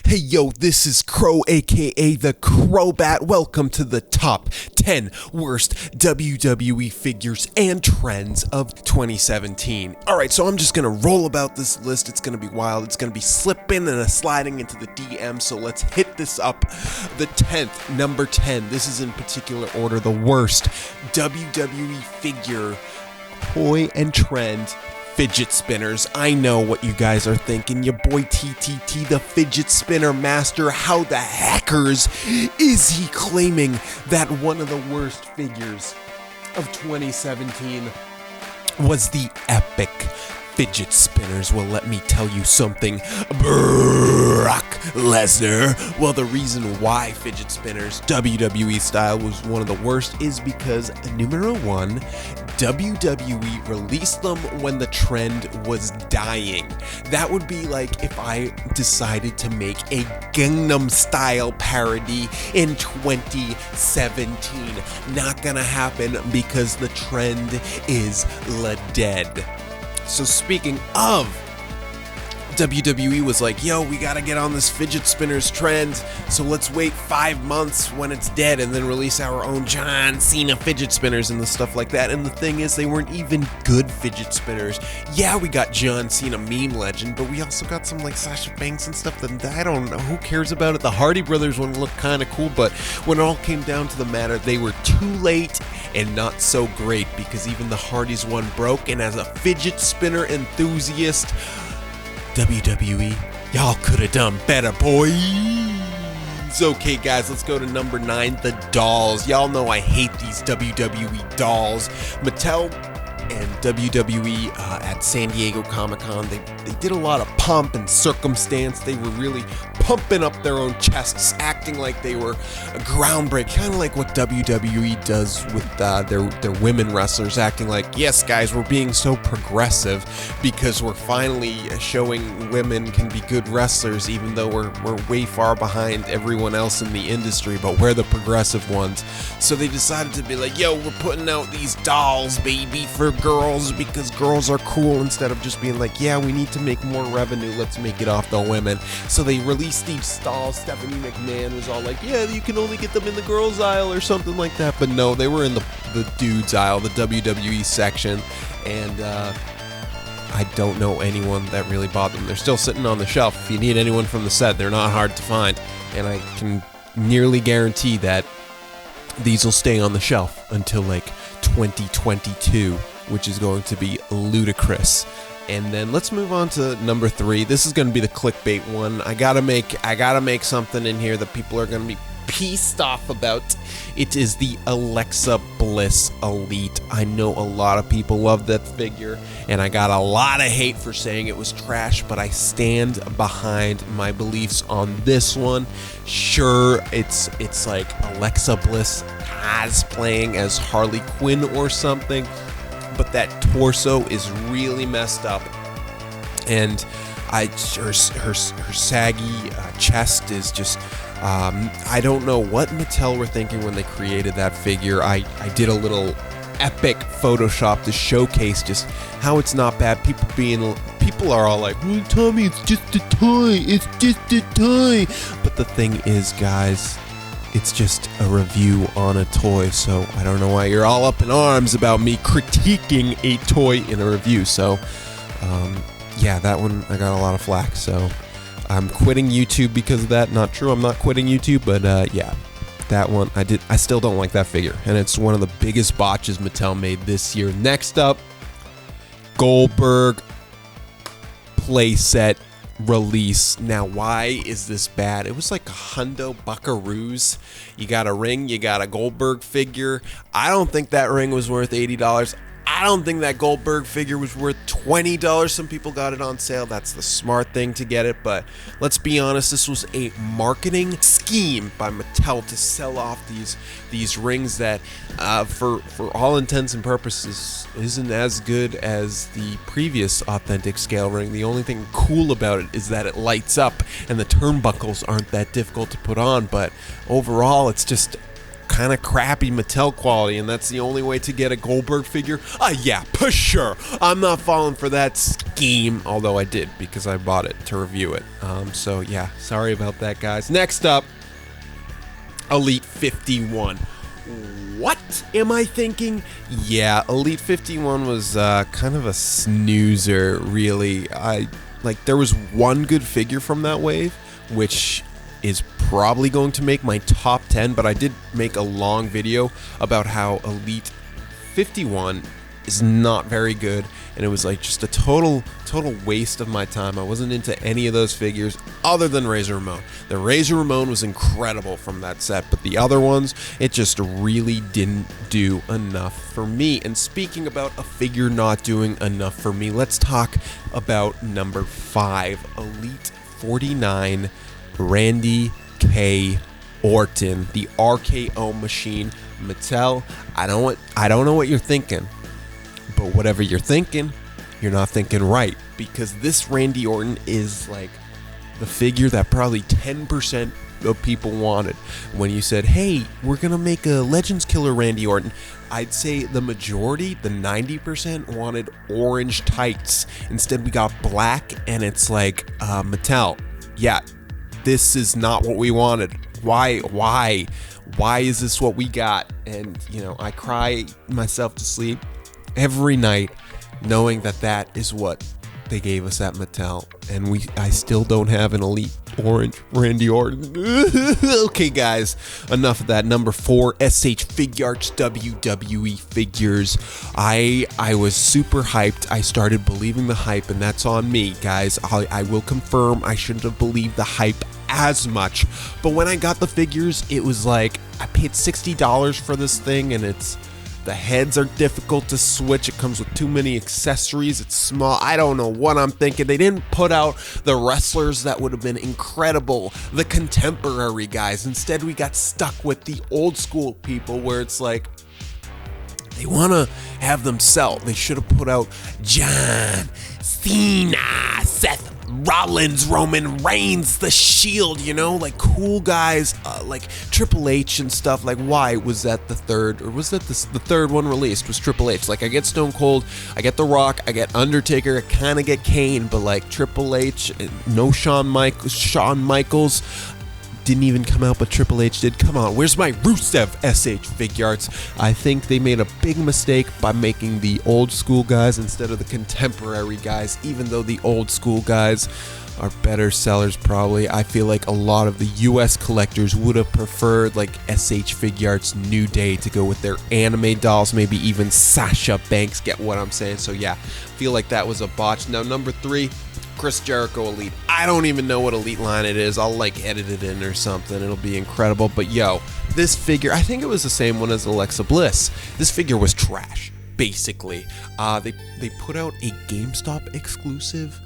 Hey yo, this is Crow aka the Crowbat. Welcome to the top 10 worst WWE figures and trends of 2017. Alright, so I'm just gonna roll about this list. It's gonna be wild. It's gonna be slipping and sliding into the DM, so let's hit this up. The 10th, number 10. This is in particular order the worst WWE figure, toy, and trend. Fidget spinners. I know what you guys are thinking. Your boy TTT, the fidget spinner master. How the heckers is he claiming that one of the worst figures of 2017 was the epic fidget spinners? Well, let me tell you something, Brock Lesnar. Well, the reason why fidget spinners, WWE style, was one of the worst is because, numero one, WWE released them when the trend was dying. That would be like if I decided to make a Gangnam Style parody in 2017. Not gonna happen because the trend is dead. So speaking of, WWE was like, yo, we gotta get on this fidget spinners trend, so let's wait 5 months when it's dead and then release our own John Cena fidget spinners and the stuff like that. And the thing is, they weren't even good fidget spinners. Yeah, we got John Cena meme legend, but we also got some like Sasha Banks and stuff that I don't know, who cares about it? The Hardy Brothers one looked kind of cool, but when it all came down to the matter, they were too late and not so great, because even the Hardys one broke. And as a fidget spinner enthusiast, WWE, y'all could have done better, boys. Okay, guys, let's go to number 9, the Dolls. Y'all know I hate these WWE dolls. Mattel and WWE at San Diego Comic-Con, they did a lot of pomp and circumstance. They were really pumping up their own chests, acting like they were a groundbreak, kind of like what WWE does with their women wrestlers, acting like, yes, guys, we're being so progressive because we're finally showing women can be good wrestlers, even though we're way far behind everyone else in the industry, but we're the progressive ones. So they decided to be like, yo, we're putting out these dolls, baby, for girls because girls are cool, instead of just being like, yeah, we need to make more revenue, let's make it off the women. So they released these dolls. Stephanie McMahon was all like, yeah, you can only get them in the girls aisle or something like that, but no, they were in the dudes aisle, the WWE section, and I don't know anyone that really bought them. They're still sitting on the shelf. If you need anyone from the set, they're not hard to find, and I can nearly guarantee that these will stay on the shelf until like 2022, which is going to be ludicrous. And then let's move on to number 3. This is going to be the clickbait one. I gotta make something in here that people are going to be pissed off about. It is the Alexa Bliss Elite. I know a lot of people love that figure, and I got a lot of hate for saying it was trash, but I stand behind my beliefs on this one. Sure, it's like Alexa Bliss cosplaying as Harley Quinn or something, but that torso is really messed up, and her saggy chest is just, I don't know what Mattel were thinking when they created that figure. I did a little epic Photoshop to showcase just how it's not bad. People are all like, well, Tommy, it's just a toy, it's just a toy. But the thing is, guys, it's just a review on a toy, so I don't know why you're all up in arms about me critiquing a toy in a review. So, yeah, that one I got a lot of flack, so I'm quitting YouTube because of that. Not true, I'm not quitting YouTube, but yeah, that one I still don't like that figure, and it's one of the biggest botches Mattel made this year. Next up, Goldberg playset release. Now, why is this bad? It was like $100 buckaroos. You got a ring, you got a Goldberg figure. I don't think that ring was worth $80. I don't think that Goldberg figure was worth $20. Some people got it on sale. That's the smart thing to get it, but let's be honest, this was a marketing scheme by Mattel to sell off these rings that for all intents and purposes isn't as good as the previous authentic scale ring. The only thing cool about it is that it lights up and the turnbuckles aren't that difficult to put on, but overall it's just kind of crappy Mattel quality, and that's the only way to get a Goldberg figure? Yeah, for sure. I'm not falling for that scheme, although I did because I bought it to review it. So yeah, sorry about that, guys. Next up, Elite 51. What am I thinking? Yeah, Elite 51 was kind of a snoozer, really. There was one good figure from that wave, which is probably going to make my top 10, but I did make a long video about how Elite 51 is not very good, and it was like just a total waste of my time. I wasn't into any of those figures other than Razor Ramon. The Razor Ramon was incredible from that set, but the other ones, it just really didn't do enough for me. And speaking about a figure not doing enough for me, let's talk about number 5, Elite 49, Randy K. Orton, the RKO machine. Mattel, I don't know what you're thinking, but whatever you're thinking, you're not thinking right, because this Randy Orton is like the figure that probably 10% of people wanted. When you said, hey, we're gonna make a Legends Killer Randy Orton, I'd say the majority, the 90%, wanted orange tights. Instead we got black, and it's like, Mattel, yeah, this is not what we wanted. Why is this what we got? And I cry myself to sleep every night knowing that is what they gave us at Mattel, and I still don't have an Elite Orange Randy Orton. Okay, guys, enough of that. Number 4, SH Figuarts WWE figures. I was super hyped. I started believing the hype, and that's on me, guys. I will confirm I shouldn't have believed the hype as much, but when I got the figures, it was like I paid $60 for this thing, and the heads are difficult to switch. It comes with too many accessories. It's small. I don't know what I'm thinking. They didn't put out the wrestlers that would have been incredible, the contemporary guys. Instead, we got stuck with the old school people, where it's like they want to have them sell. They should have put out John Cena, Seth Rollins, Roman Reigns, The Shield, like cool guys, like Triple H and stuff. Like, why was that the third, or was that the third one released was Triple H? Like, I get Stone Cold, I get The Rock, I get Undertaker, I kind of get Kane, but like Triple H, no Shawn Michaels didn't even come out, but Triple H did. Come on, where's my Rusev SH Figuarts? I think they made a big mistake by making the old school guys instead of the contemporary guys, even though the old school guys are better sellers probably. I feel like a lot of the US collectors would have preferred like SH Figuarts New Day to go with their anime dolls, maybe even Sasha Banks, get what I'm saying? So yeah, feel like that was a botch. Now number 3, Chris Jericho Elite. I don't even know what Elite line it is. I'll like edit it in or something. It'll be incredible. But yo, this figure, I think it was the same one as Alexa Bliss. This figure was trash, basically. They put out a GameStop exclusive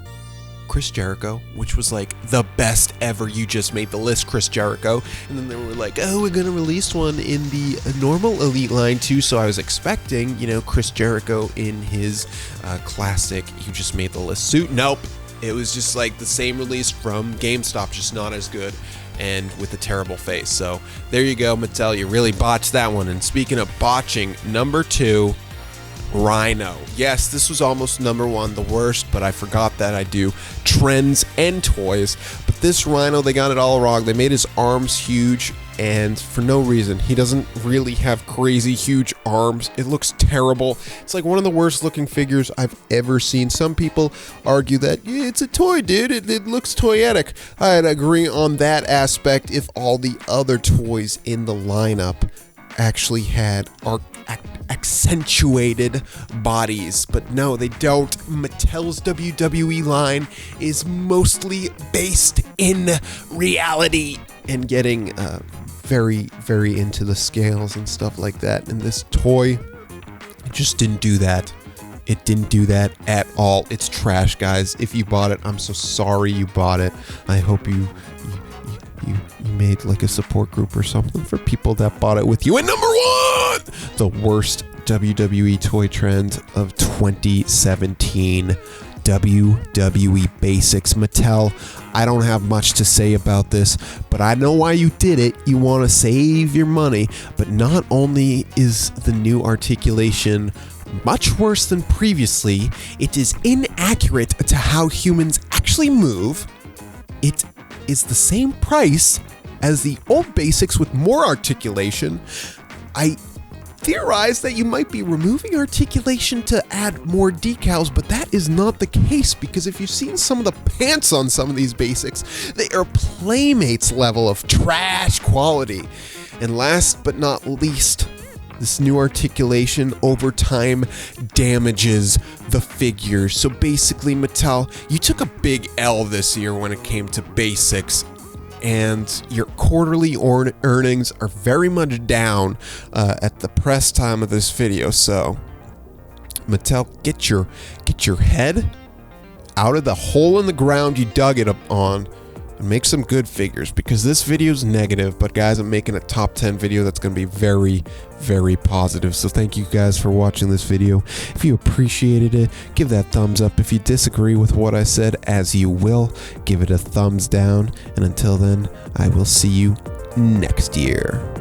Chris Jericho, which was like the best ever. You just made the list, Chris Jericho. And then they were like, oh, we're gonna release one in the normal Elite line too. So I was expecting, Chris Jericho in his classic You Just Made the List suit. Nope. It was just like the same release from GameStop, just not as good and with a terrible face. So there you go, Mattel, you really botched that one. And speaking of botching, number 2, Rhino. Yes, this was almost number 1, the worst, but I forgot that I do trends and toys. But this Rhino, they got it all wrong. They made his arms huge, and for no reason. He doesn't really have crazy huge arms. It looks terrible. It's like one of the worst looking figures I've ever seen. Some people argue that it's a toy, dude. It looks toyetic. I'd agree on that aspect if all the other toys in the lineup actually had accentuated bodies, but no, they don't. Mattel's WWE line is mostly based in reality and getting very, very into the scales and stuff like that. And this toy, it just didn't do that. It didn't do that at all. It's trash, guys. If you bought it, I'm so sorry you bought it. I hope you made like a support group or something for people that bought it with you. And number 1, the worst WWE toy trend of 2017. WWE Basics. Mattel, I don't have much to say about this, but I know why you did it. You want to save your money, but not only is the new articulation much worse than previously. It is inaccurate to how humans actually move. It is the same price as the old basics with more articulation. I theorize that you might be removing articulation to add more decals, but that is not the case, because if you've seen some of the pants on some of these basics, they are Playmates level of trash quality. And last but not least, this new articulation over time damages the figures. So basically, Mattel, you took a big L this year when it came to basics, and your quarterly earnings are very much down at the press time of this video. So Mattel, get your head out of the hole in the ground you dug it up on and make some good figures, because this video is negative, but guys, I'm making a top 10 video that's going to be very, very positive. So thank you guys for watching this video. If you appreciated it, give that thumbs up. If you disagree with what I said, as you will, give it a thumbs down. And until then, I will see you next year.